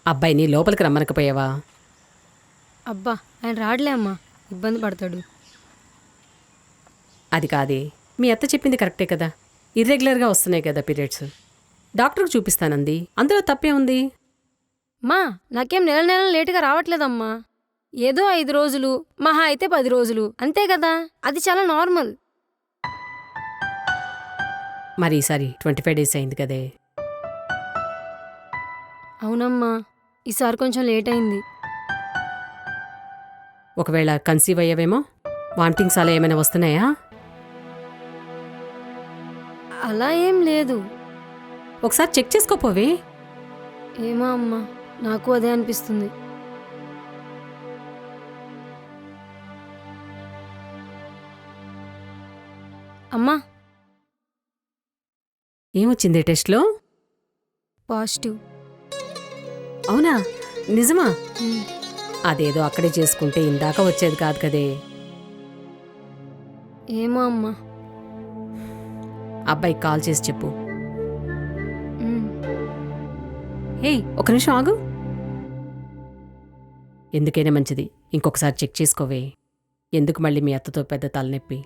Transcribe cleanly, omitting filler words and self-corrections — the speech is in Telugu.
అబ్బాయిని లోపలికి రమ్మనకపోయావా? అబ్బా ఆయన రాడలే అమ్మా, ఇబ్బంది పడతాడు. అది కాదే, మీ అత్త చెప్పింది కరెక్టే కదా. ఇర్రెగ్యులర్గా వస్తున్నాయి కదా పీరియడ్స్. డాక్టర్కి చూపిస్తానంది, అందులో తప్పే ఉంది. మా నాకేం నెల నెల లేటుగా రావట్లేదమ్మా. ఏదో 5 రోజులు, మహా అయితే 10 రోజులు అంతే కదా, అది చాలా నార్మల్. మరి ఈసారి 25 డేస్ అయింది కదే. అవునమ్మా, ఈసారి కొంచెం లేట్ అయింది. ఒకవేళ కన్సీవ్ అయ్యావేమో, వామిటింగ్స్ అలా ఏమైనా వస్తున్నాయా? అలా ఏం లేదు. ఒకసారి చెక్ చేసుకోపోవే. ఏమో అమ్మా, నాకు అదే అనిపిస్తుంది. అమ్మా ఏమొచ్చింది టెస్ట్లో? పాజిటివ్. అవునా, నిజమా? ఉమ్, అదేదో అక్కడే చేసుకుంటే ఇందాక వచ్చేది కాదు కదే. ఏమో అమ్మా. అబ్బాయికి కాల్ చేసి చెప్పు. ఉమ్, ఏయ్, ఒక నిమిషం ఆగు. ఎందుకైనా మంచిది ఇంకొకసారి చెక్ చేసుకోవే. ఎందుకు మళ్ళీ మీ అత్తతో పెద్ద తలనొప్పి?